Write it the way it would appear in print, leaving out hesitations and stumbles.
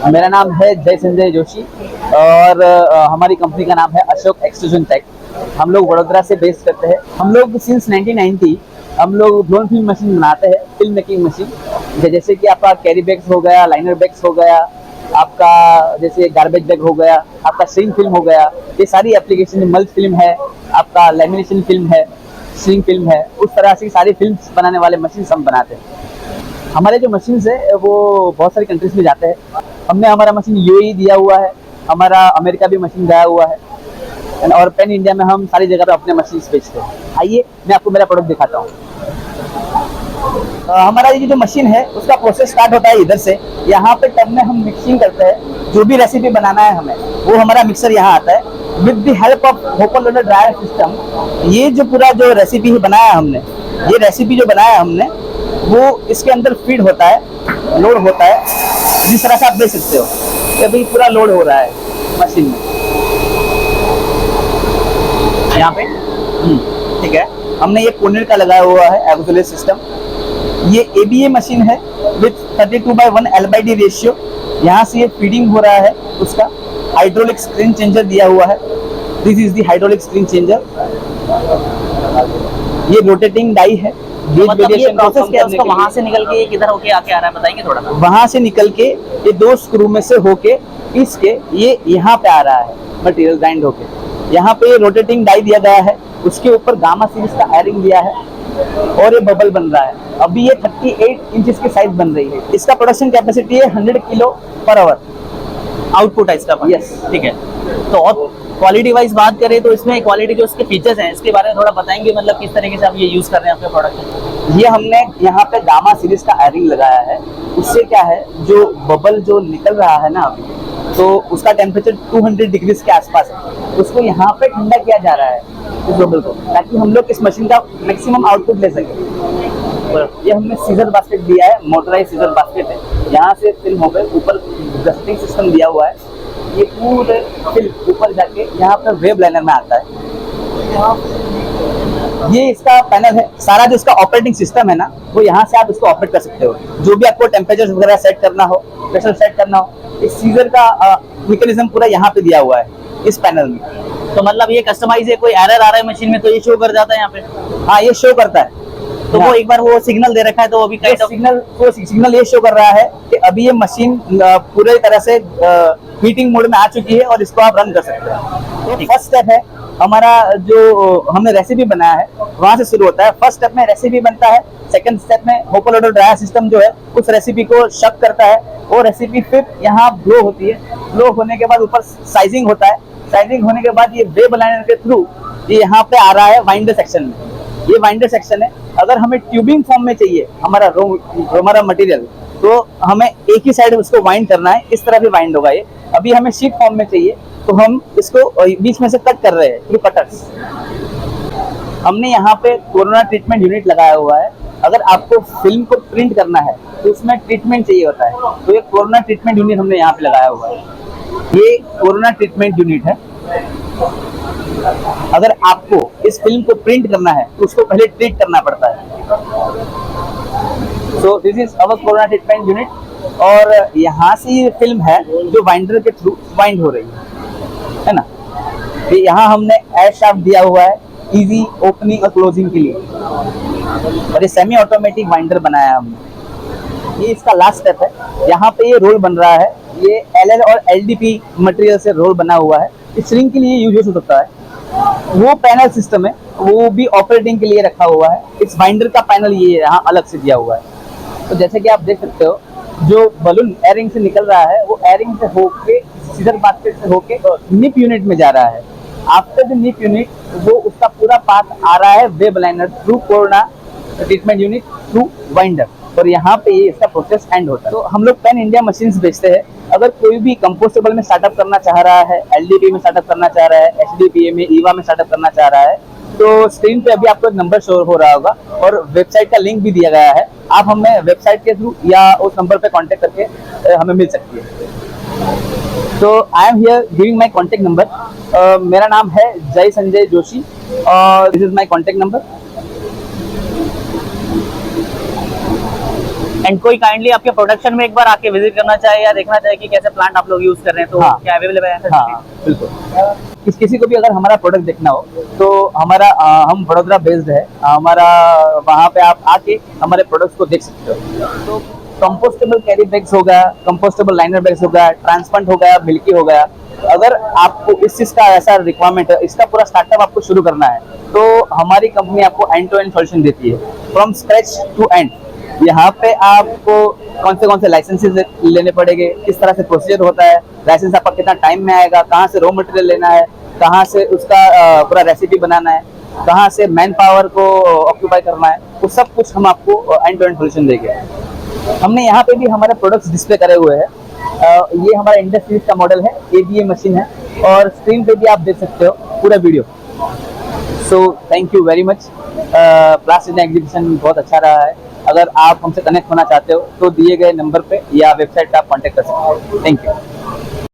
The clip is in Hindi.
मेरा नाम है जय संजय जोशी और हमारी कंपनी का नाम है अशोक एक्सट्रूजन टेक। हम लोग वडोदरा से बेस करते हैं। हम लोग सिंस 1990 हम लोग ड्रोन फिल्म मशीन बनाते हैं, फिल्म मेकिंग मशीन। जैसे कि आपका कैरी बैग्स हो गया, लाइनर बैग्स हो गया, आपका जैसे गार्बेज बैग हो गया, आपका श्रिंक फिल्म हो गया, ये सारी एप्लीकेशन। मल्च फिल्म है, आपका लेमिनेशन फिल्म है, श्रिंक फिल्म है, उस तरह से सारी फिल्म बनाने वाले मशीन हम बनाते हैं। हमारे जो मशीन है वो बहुत सारी कंट्रीज में जाते हैं। हमने हमारा मशीन यूएई दिया हुआ है, हमारा अमेरिका भी मशीन गया हुआ है, और पैन इंडिया में हम सारी जगह पे अपने मशीन बेचते हैं। आइए मैं आपको मेरा प्रोडक्ट दिखाता हूँ। हमारा ये जो मशीन है उसका प्रोसेस स्टार्ट होता है इधर से। यहाँ पे टब में हम मिक्सिंग करते हैं। जो भी रेसिपी बनाना है हमें, वो हमारा मिक्सर यहाँ आता है with the help of hopper loader dryer system. ये जो पूरा जो रेसिपी बनाया हमने, ये रेसिपी जो बनाया हमने वो इसके अंदर फीड होता है, लोड होता है। जिस तरह से आप देख सकते हो कि अभी पूरा लोड हो रहा है मशीन में यहाँ पे। ठीक है, हमने ये कोनेर का लगाया हुआ है एक्सोलेट सिस्टम। ये एबीए मशीन है विथ 32/1 L/D रेशियो। यहाँ से ये फीडिंग हो रहा है उसका। हाइड्रोलिक स्क्रीन चेंजर दिया हुआ है। This is the hydraulic screen changer. ये रोटेटिंग डाई है। मतलब ये प्रोसेस क्या है उसका, वहां से निकल के ये किधर होके आके आ रहा है, बताएंगे थोड़ा सा। वहां से निकल के ये दो स्क्रू में से होके पीस के ये यहाँ पे आ रहा है मटेरियल ग्राइंड होके। यहाँ पे रोटेटिंग डाई दिया गया है, उसके ऊपर गामा सीरीज का एयरिंग दिया है और ये बबल बन रहा है। अभी ये 38 इंचेस की साइज बन रही है। इसका प्रोडक्शन कैपेसिटी है 100 किलो पर आवर आउटपुट है इसका। यस, ठीक है। तो और क्वालिटी वाइज बात करें तो इसमें क्वालिटी जो इसके फीचर्स हैं इसके बारे में थोड़ा बताएंगे, मतलब किस तरीके से आप ये यूज कर रहे हैं अपने प्रोडक्ट में। ये हमने यहाँ पे गामा सीरीज का एयरिंग लगाया है। उससे क्या है, जो बबल जो निकल रहा है ना अभी, तो उसका टेम्परेचर 200 डिग्री के आसपास है। उसको यहाँ पे ठंडा किया जा रहा है इस बबल को, ताकि हम लोग इस मशीन का मैक्सिमम आउटपुट ले सके। ये हमने सीजर बास्केट दिया है, मोटराइज सीजर बास्केट है। यहाँ से फिल्म हो गए, ऊपर डस्टिंग सिस्टम दिया हुआ है। ये पूरे फिल्म ऊपर जाके यहाँ पर वेब लाइनर में आता है। ये इसका पैनल है। सारा जो इसका ऑपरेटिंग सिस्टम है ना, वो यहाँ से आप इसको ऑपरेट कर सकते हो। जो भी आपको टेम्परेचर वगैरह सेट करना हो, प्रेशर सेट करना हो, इस सीजर का मैकेनिज्म पूरा यहाँ पे दिया हुआ है इस पैनल में। तो मतलब ये कस्टमाइज है, कोई एरर आ रहा है मशीन में तो ये शो कर जाता है यहाँ पे। हाँ, ये शो करता है। तो वो एक बार वो सिग्नल दे रखा है, तो वो भी सिग्नल ये शो कर रहा है कि अभी ये मशीन पूरे तरह से हीटिंग मोड में आ चुकी है और इसको आप रन कर सकते हैं। तो फर्स्ट स्टेप है हमारा, जो हमने रेसिपी बनाया है वहां से शुरू होता है। फर्स्ट स्टेप में रेसिपी बनता है। सेकंड स्टेप में होपल लोडर ड्रायर सिस्टम जो है उस रेसिपी को शक करता है। वो रेसिपी फिर यहाँ ब्लो होती है। ब्लो होने के बाद ऊपर साइजिंग होता है। साइजिंग होने के बाद ये वेब लाइनर के थ्रू ये यहाँ पे आ रहा है वाइंडर सेक्शन में। ये वाइंडर सेक्शन है। अगर हमें ट्यूबिंग फॉर्म में चाहिए हमारा मटेरियल, तो हमें एक ही साइड उसको वाइंड करना है। इस तरह भी वाइंड होगा ये। अभी हमें शीट फॉर्म में चाहिए, तो हम इसको बीच में से कट कर रहे हैं थ्रू कटर्स। हमने यहाँ पे कोरोना ट्रीटमेंट यूनिट लगाया हुआ है। अगर आपको फिल्म को प्रिंट करना है तो उसमें ट्रीटमेंट चाहिए होता है, तो ये कोरोना ट्रीटमेंट यूनिट हमने यहाँ पे लगाया हुआ है। ये कोरोना ट्रीटमेंट यूनिट है। अगर आपको इस फिल्म को प्रिंट करना है तो उसको पहले ट्रीट करना पड़ता है। So this is our corona treatment unit. और यहाँ से ये फिल्म है जो वाइंडर के थ्रू वाइंड हो रही है ना। यहाँ हमने एयर शाफ्ट दिया हुआ है इजी ओपनिंग और क्लोजिंग के लिए, और ये सेमी ऑटोमेटिक वाइंडर बनाया हमने। ये इसका लास्ट स्टेप है। यहाँ पे ये रोल बन रहा है। ये एलएल और एलडीपी मटेरियल से रोल बना हुआ है। इस श्रिंक के लिए यूज हो सकता है। वो पैनल सिस्टम है, वो भी ऑपरेटिंग के लिए रखा हुआ है। इस वाइंडर का पैनल ये यहाँ अलग से दिया हुआ है। तो जैसे कि आप देख सकते हो, जो बलून एयरिंग से निकल रहा है वो एयरिंग से होके सीजर बास्केट से होके निप यूनिट में जा रहा है। आफ्टर द निप यूनिट वो उसका पूरा पाथ आ रहा है web liner through corona treatment unit through winder, और यहाँ पे ये इसका प्रोसेस एंड होता है। तो हम लोग पैन इंडिया मशीन्स बेचते हैं। अगर कोई भी कंपोस्टेबल में स्टार्टअप करना चाह रहा है, एलडीपी में स्टार्टअप करना चाह रहा है, एचडीपीए में, ईवा में स्टार्टअप करना चाह रहा है, तो स्क्रीन पे अभी आपको एक नंबर शो हो रहा होगा और वेबसाइट का लिंक भी दिया गया है। आप हमें वेबसाइट के थ्रू या उस नंबर पे कांटेक्ट करके हमें मिल सकती है। तो I am here giving my contact number. मेरा नाम है जय संजय जोशी और this is my contact number. And कोई काइंडली आपके प्रोडक्शन में एक बार आके विजिट करना चाहे या देखना चाहे कि कैसे प्लांट आप लोग यूज कर रहे हैं तो हाँ। क्या अवेलेबल है? हाँ बिल्कुल। किसी को भी अगर हमारा प्रोडक्ट देखना हो तो हमारा हम वडोदरा बेस्ड है, हमारा वहाँ पे आप आके हमारे प्रोडक्ट्स को देख सकते हो। तो कंपोस्टेबल कैरी बैग्स हो गया, कंपोस्टेबल लाइनर बैग्स हो गया, ट्रांसपेरेंट हो गया, मिल्की हो गया। अगर आपको इस चीज का ऐसा रिक्वायरमेंट है, इसका पूरा स्टार्टअप आपको शुरू करना है तो हमारी कंपनी आपको एंड टू एंड सॉल्यूशन देती है, फ्रॉम स्क्रैच टू एंड। यहाँ पे आपको कौन से लाइसेंसेस लेने पड़ेंगे, किस तरह से प्रोसीजर होता है, लाइसेंस आपका कितना टाइम में आएगा, कहाँ से रॉ मटेरियल लेना है, कहाँ से उसका पूरा रेसिपी बनाना है, कहाँ से मैन पावर को ऑक्यूपाई करना है, वो सब कुछ हम आपको एंड टू एंड सॉल्यूशन देंगे। हमने यहाँ पे भी हमारे प्रोडक्ट्स डिस्प्ले करे हुए हैं। ये हमारा इंडस्ट्रीज का मॉडल है, ABA मशीन है और स्क्रीन पे भी आप देख सकते हो पूरा video. So thank you very much. Plastic exhibition बहुत अच्छा रहा है। अगर आप हमसे कनेक्ट होना चाहते हो तो दिए गए नंबर पे या वेबसाइट पे आप कांटेक्ट कर सकते हो। Thank you.